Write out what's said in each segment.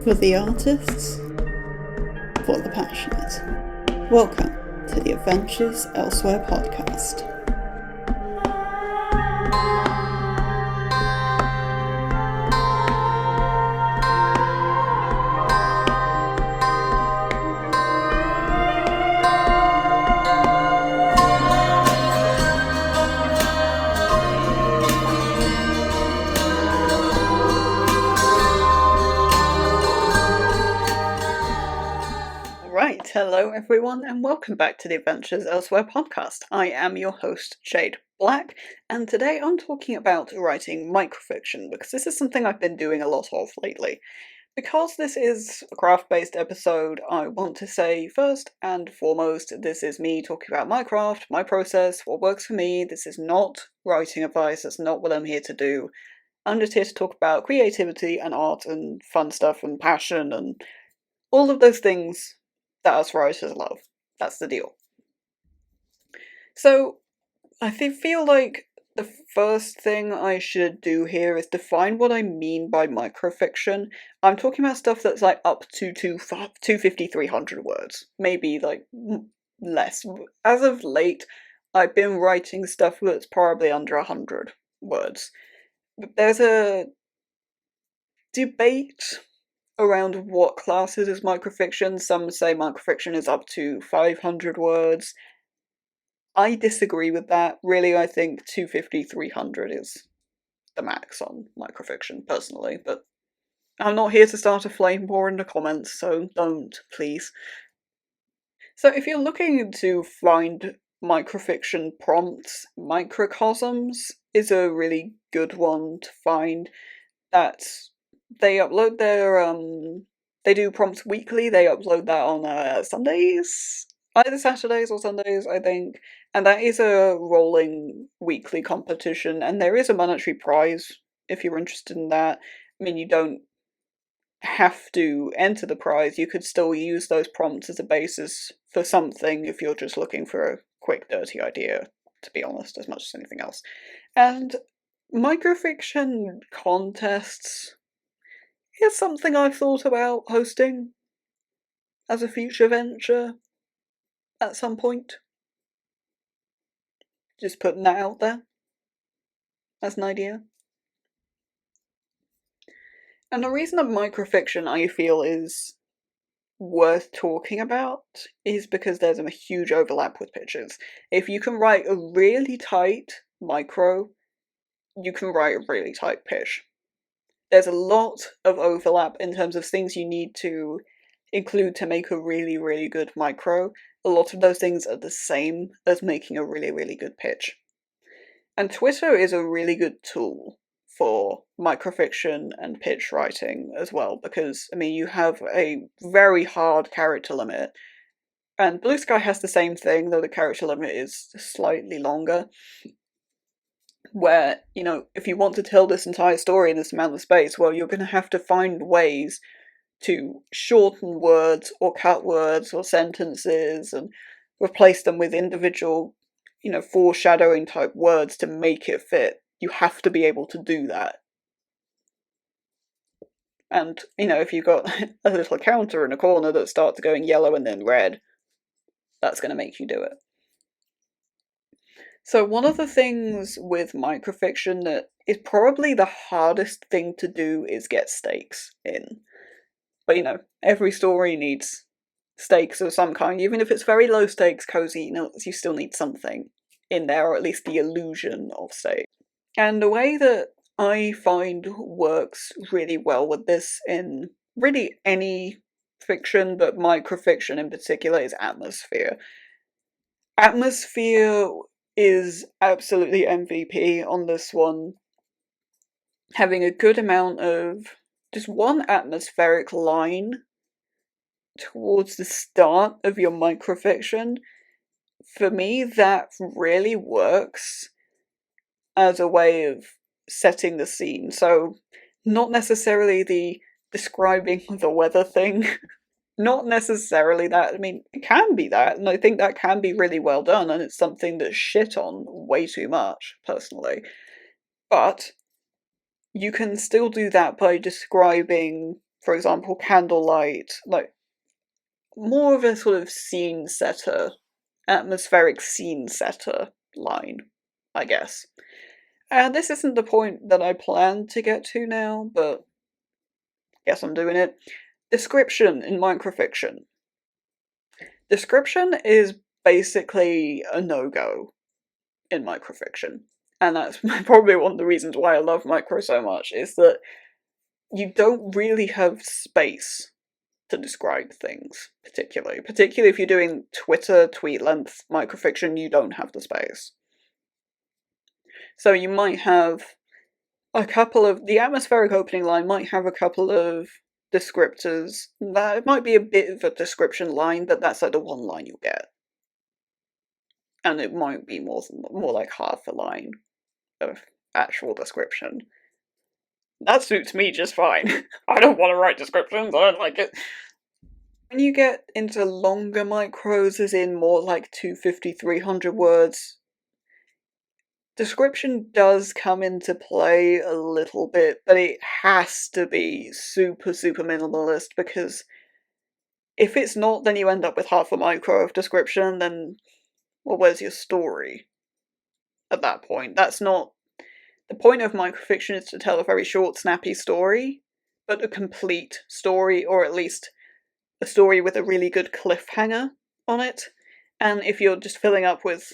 For the artists, for the passionate. Welcome to the Adventures Elsewhere podcast. Hello everyone and welcome back to the Adventures Elsewhere podcast. I am your host Jade Black, and today I'm talking about writing microfiction because this is something I've been doing a lot of lately. Because this is a craft-based episode, I want to say first and foremost, this is me talking about my craft, my process, what works for me. This is not writing advice, that's not what I'm here to do. I'm just here to talk about creativity and art and fun stuff and passion and all of those things that us writers love. That's the deal. So, I feel like the first thing I should do here is define what I mean by microfiction. I'm talking about stuff that's like up to 250, 300 words. Maybe like less. As of late, I've been writing stuff that's probably under 100 words. There's a debate around what classes is microfiction. Some say microfiction is up to 500 words. I disagree with that. Really, I think 250, 300 is the max on microfiction, personally, but I'm not here to start a flame war in the comments, so don't, please. So if you're looking to find microfiction prompts, Microcosms is a really good one to find. They upload their, they do prompts weekly, they upload that on Sundays? Either Saturdays or Sundays, I think. And that is a rolling weekly competition, and there is a monetary prize if you're interested in that. I mean, you don't have to enter the prize, you could still use those prompts as a basis for something if you're just looking for a quick, dirty idea, to be honest, as much as anything else. And microfiction contests is something I've thought about hosting as a future venture at some point. Just putting that out there as an idea. And the reason that microfiction I feel is worth talking about is because there's a huge overlap with pitches. If you can write a really tight micro, you can write a really tight pitch. There's a lot of overlap in terms of things you need to include to make a really, really good micro. A lot of those things are the same as making a really, really good pitch. And Twitter is a really good tool for microfiction and pitch writing as well, because, I mean, you have a very hard character limit. And Blue Sky has the same thing, though the character limit is slightly longer. Where, you know, if you want to tell this entire story in this amount of space, well, you're going to have to find ways to shorten words or cut words or sentences and replace them with individual, you know, foreshadowing type words to make it fit. You have to be able to do that. And, you know, if you've got a little counter in a corner that starts going yellow and then red, that's going to make you do it. So one of the things with microfiction that is probably the hardest thing to do is get stakes in. But, you know, every story needs stakes of some kind. Even if it's very low stakes, cozy, you know, you still need something in there, or at least the illusion of stakes. And the way that I find works really well with this in really any fiction, but microfiction in particular, is atmosphere. Atmosphere is absolutely MVP on this one. Having a good amount of just one atmospheric line towards the start of your microfiction, for me, that really works as a way of setting the scene. So, not necessarily the describing the weather thing, not necessarily that. I mean, it can be that, and I think that can be really well done, and it's something that's shit on way too much, personally. But you can still do that by describing for example, candlelight, like more of a sort of scene setter, atmospheric scene setter line, I guess. And this isn't the point that I planned to get to now, but guess I'm doing it. Description in microfiction. Description is basically a no-go in microfiction. And that's probably one of the reasons why I love micro so much, is that you don't really have space to describe things, particularly if you're doing Twitter tweet length microfiction, you don't have the space. So you might have a couple of, the atmospheric opening line might have a couple of descriptors. That it might be a bit of a description line, but that's like the one line you'll get, and it might be more like half a line of actual description. That suits me just fine. I don't want to write descriptions, I don't like it. When you get into longer micros, as in more like 250, 300 words, description does come into play a little bit, but it has to be super, super minimalist, because if it's not, then you end up with half a micro of description, then, well, where's your story at that point? That's not... The point of microfiction is to tell a very short, snappy story, but a complete story, or at least a story with a really good cliffhanger on it. And if you're just filling up with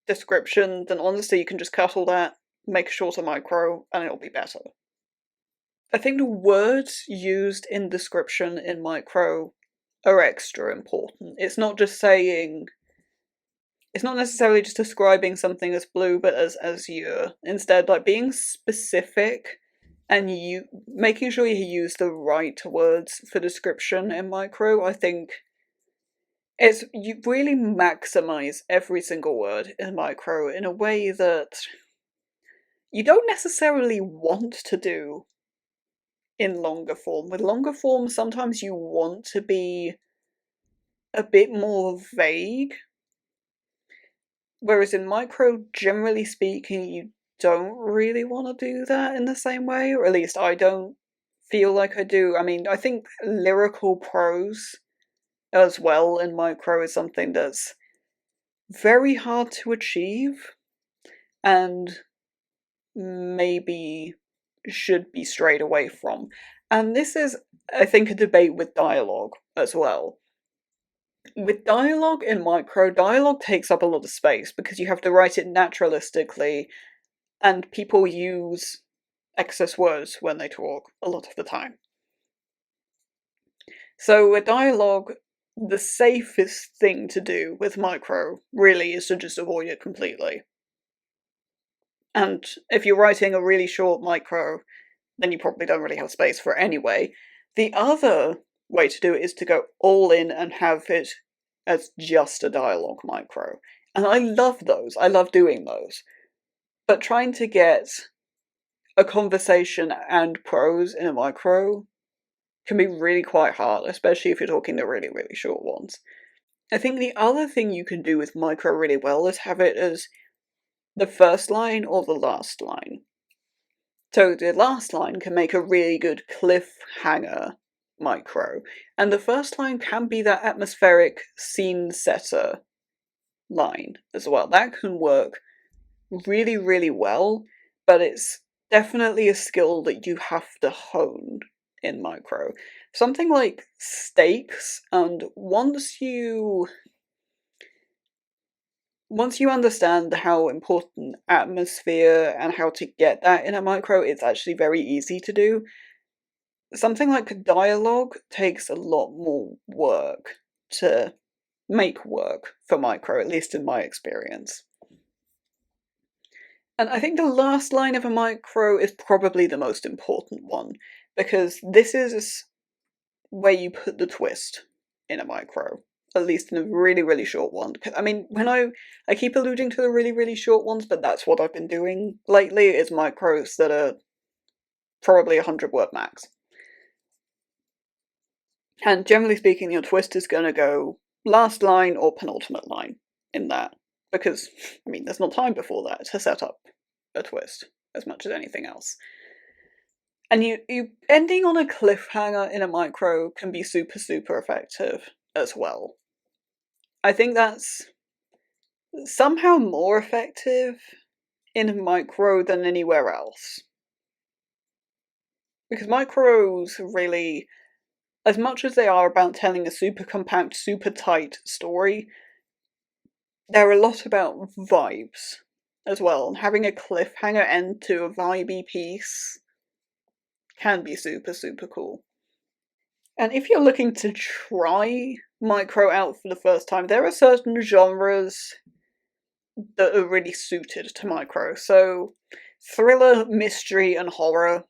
description, then honestly you can just cut all that, make a shorter micro, and it'll be better. I think the words used in description in micro are extra important. It's not just saying... It's not necessarily just describing something as blue, but as azure. Instead, like, being specific and making sure you use the right words for description in micro, I think you really maximize every single word in micro in a way that you don't necessarily want to do in longer form. With longer form, sometimes you want to be a bit more vague, whereas in micro, generally speaking, you don't really want to do that in the same way, or at least I don't feel like I do. I mean, I think lyrical prose as well in micro is something that's very hard to achieve, and maybe should be strayed away from. And this is, I think, a debate with dialogue as well. With dialogue in micro, dialogue takes up a lot of space because you have to write it naturalistically, and people use excess words when they talk a lot of the time. So with dialogue, the safest thing to do with micro really is to just avoid it completely. And if you're writing a really short micro, then you probably don't really have space for it anyway. The other way to do it is to go all in and have it as just a dialogue micro. And I love those. I love doing those. But trying to get a conversation and prose in a micro can be really quite hard, especially if you're talking the really, really short ones. I think the other thing you can do with micro really well is have it as the first line or the last line. So the last line can make a really good cliffhanger micro, and the first line can be that atmospheric scene setter line as well. That can work really, really well, but it's definitely a skill that you have to hone in micro. Something like stakes, and once you understand how important atmosphere and how to get that in a micro, it's actually very easy to do. Something like dialogue takes a lot more work to make work for micro, at least in my experience. And I think the last line of a micro is probably the most important one, because this is where you put the twist in a micro, at least in a really, really short one. I mean, when I keep alluding to the really, really short ones, but that's what I've been doing lately, is micros that are probably 100 word max. And generally speaking, your twist is going to go last line or penultimate line in that, because, I mean, there's not time before that to set up a twist as much as anything else. And you ending on a cliffhanger in a micro can be super, super effective as well. I think that's somehow more effective in a micro than anywhere else. Because micros really, as much as they are about telling a super compact, super tight story, they're a lot about vibes as well. And having a cliffhanger end to a vibey piece can be super, super cool. And if you're looking to try micro out for the first time, there are certain genres that are really suited to micro. So, thriller, mystery, and horror,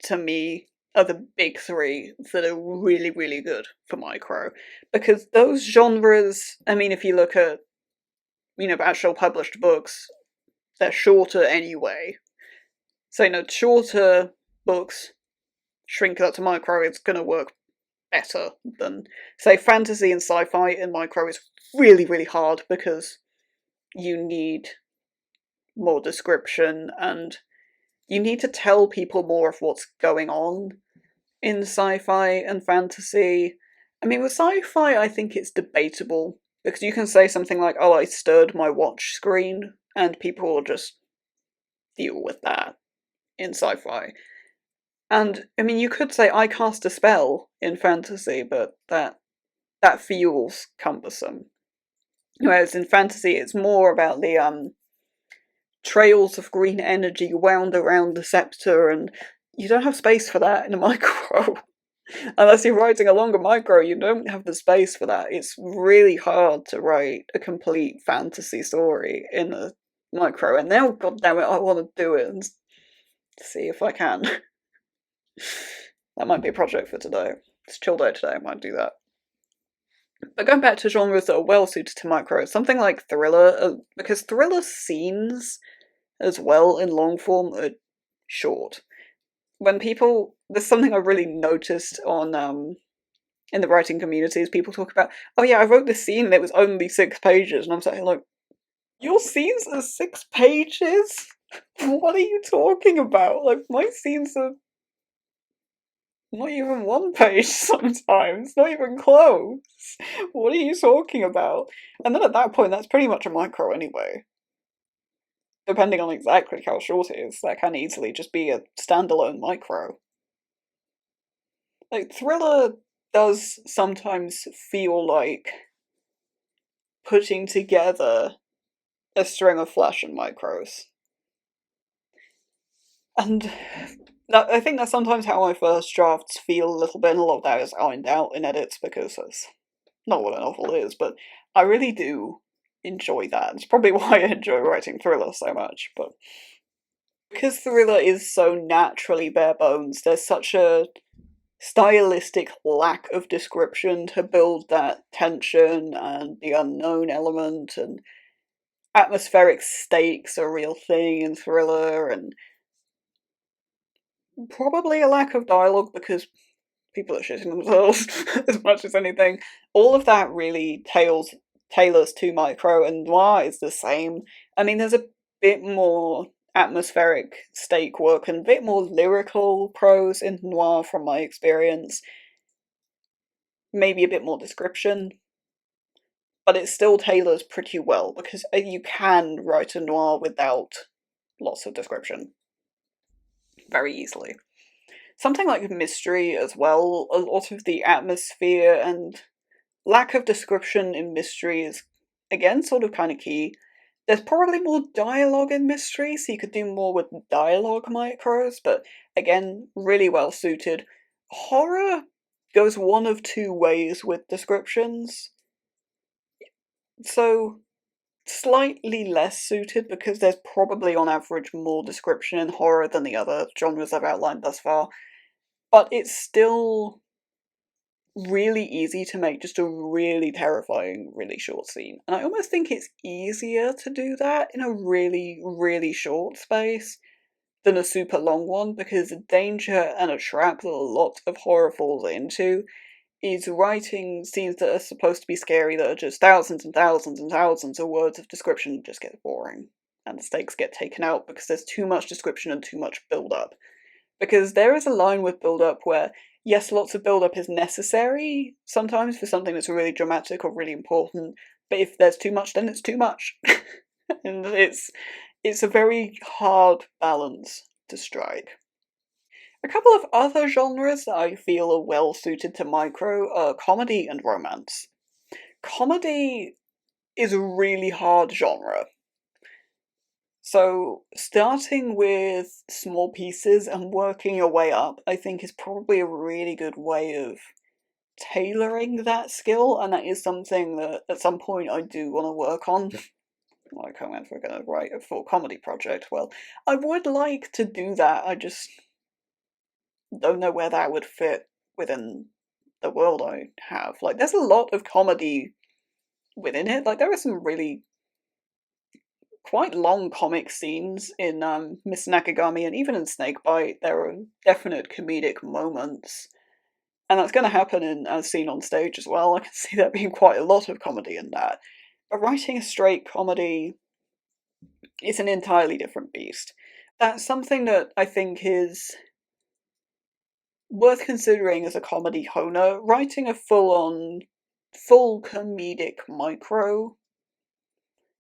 to me, are the big three that are really, really good for micro. Because those genres, I mean, if you look at, actual published books, they're shorter anyway. So, shorter books shrink that to micro, it's going to work better than, say, fantasy and sci-fi in micro is really, really hard because you need more description and you need to tell people more of what's going on in sci-fi and fantasy. I mean, with sci-fi, I think it's debatable because you can say something like, oh, I stirred my watch screen, and people will just deal with that in sci-fi. And, I mean, you could say, I cast a spell in fantasy, but that feels cumbersome. Whereas in fantasy, it's more about the trails of green energy wound around the scepter, and you don't have space for that in a micro. Unless you're writing a longer micro, you don't have the space for that. It's really hard to write a complete fantasy story in a micro, and now, goddammit, I want to do it and see if I can. That might be a project for today. It's chill day today, I might do that. But going back to genres that are well suited to micro, something like thriller, because thriller scenes as well in long form are short. When people, there's something I really noticed on in the writing communities, people talk about, oh yeah, I wrote this scene that was only 6 pages, and I'm saying like, your scenes are 6 pages? What are you talking about? Like, my scenes are not even 1 page sometimes, not even close. What are you talking about? And then at that point, that's pretty much a micro anyway. Depending on exactly how short it is, that can easily just be a standalone micro. Like, thriller does sometimes feel like putting together a string of flash and micros. And I think that's sometimes how my first drafts feel a little bit, and a lot of that is ironed out in edits because that's not what a novel is, but I really do enjoy that. It's probably why I enjoy writing thriller so much, but because thriller is so naturally bare bones, there's such a stylistic lack of description to build that tension and the unknown element, and atmospheric stakes are a real thing in thriller, and probably a lack of dialogue because people are shitting themselves as much as anything. All of that really tailors to micro, and noir is the same. I mean, there's a bit more atmospheric stake work and a bit more lyrical prose in noir from my experience. Maybe a bit more description, but it still tailors pretty well because you can write a noir without lots of description very easily. Something like mystery as well, a lot of the atmosphere and lack of description in mystery is, again, sort of kind of key. There's probably more dialogue in mystery, so you could do more with dialogue micros, but again, really well suited. Horror goes one of two ways with descriptions. So, slightly less suited because there's probably on average more description in horror than the other genres I've outlined thus far. But it's still really easy to make just a really terrifying, really short scene. And I almost think it's easier to do that in a really, really short space than a super long one, because the danger and a trap that a lot of horror falls into is writing scenes that are supposed to be scary that are just thousands and thousands and thousands of words of description just get boring. And the stakes get taken out because there's too much description and too much build up. Because there is a line with build-up where, yes, lots of build-up is necessary sometimes for something that's really dramatic or really important, but if there's too much, then it's too much. And it's a very hard balance to strike. A couple of other genres that I feel are well suited to micro are comedy and romance. Comedy is a really hard genre. So starting with small pieces and working your way up, I think is probably a really good way of tailoring that skill, and that is something that at some point I do want to work on. Like, I'm ever going to write a full comedy project. Well, I would like to do that, I just don't know where that would fit within the world I have. Like, there's a lot of comedy within it. Like, there are some really quite long comic scenes in Miss Nakagami, and even in Snakebite there are definite comedic moments. And that's going to happen in As Seen on Stage as well. I can see there being quite a lot of comedy in that. But writing a straight comedy is an entirely different beast. That's something that I think is worth considering as a comedy honer. Writing a full comedic micro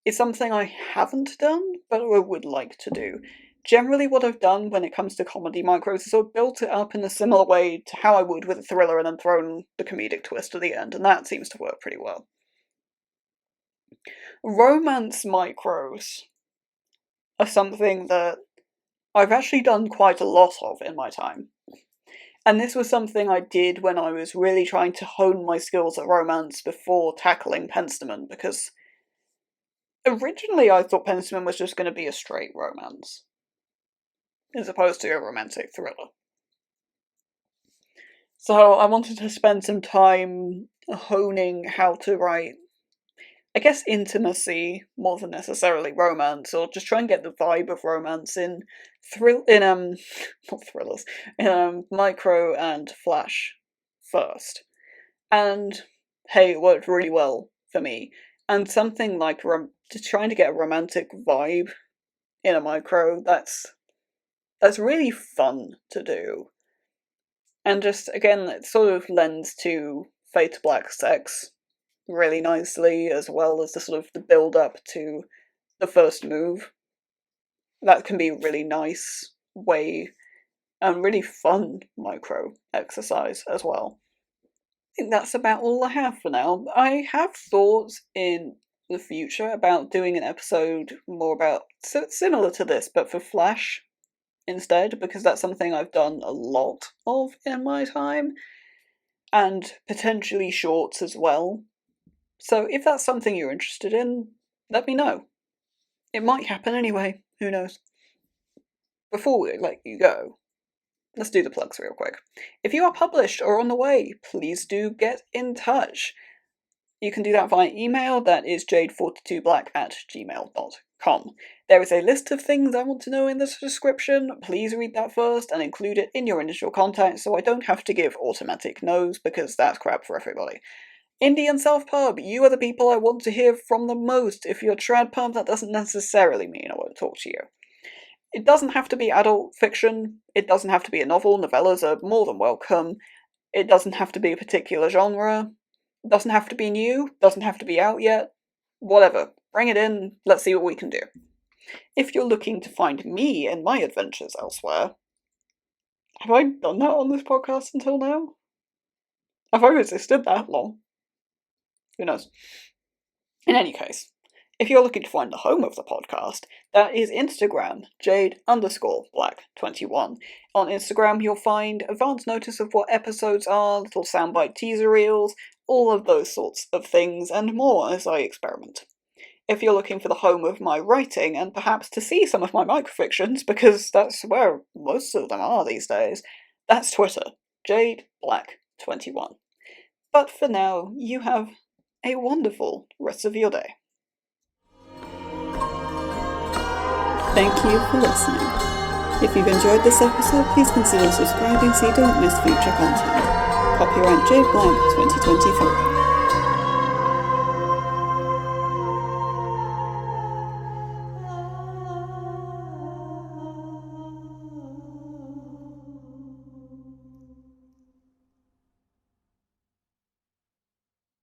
is something I haven't done, but I would like to do. Generally what I've done when it comes to comedy micros is I've built it up in a similar way to how I would with a thriller and then thrown the comedic twist at the end, and that seems to work pretty well. Romance micros are something that I've actually done quite a lot of in my time. And this was something I did when I was really trying to hone my skills at romance before tackling Penstemon, because originally I thought Penstemon was just going to be a straight romance, as opposed to a romantic thriller. So I wanted to spend some time honing how to write, I guess, intimacy more than necessarily romance, or just try and get the vibe of romance in not thrillers, in micro and flash first. And hey, it worked really well for me. And something like trying to get a romantic vibe in a micro, that's really fun to do. And just, again, it sort of lends to Fade to Black sex really nicely, as well as the sort of the build-up to the first move. That can be a really nice way, and really fun micro exercise as well. I think that's about all I have for now. I have thoughts in the future about doing an episode more about, similar to this, but for Flash instead, because that's something I've done a lot of in my time, and potentially shorts as well. So if that's something you're interested in, let me know. It might happen anyway, who knows. Before we let you go, let's do the plugs real quick. If you are published or on the way, please do get in touch. You can do that via email, that is jade42black@gmail.com. There is a list of things I want to know in the description. Please read that first and include it in your initial contact so I don't have to give automatic no's, because that's crap for everybody. Indie and self-pub, you are the people I want to hear from the most. If you're trad pub, that doesn't necessarily mean I won't talk to you. It doesn't have to be adult fiction, it doesn't have to be a novel, novellas are more than welcome, it doesn't have to be a particular genre, it doesn't have to be new, doesn't have to be out yet, whatever. Bring it in, let's see what we can do. If you're looking to find me and my adventures elsewhere, have I done that on this podcast until now? Have I resisted that long? Who knows? In any case, if you're looking to find the home of the podcast, that is Instagram, jade_black21. On Instagram, you'll find advance notice of what episodes are, little soundbite teaser reels, all of those sorts of things, and more as I experiment. If you're looking for the home of my writing, and perhaps to see some of my microfictions, because that's where most of them are these days, that's Twitter, jadeblack21. But for now, you have a wonderful rest of your day. Thank you for listening. If you've enjoyed this episode, please consider subscribing so you don't miss future content. Copyright Jade Black 2023.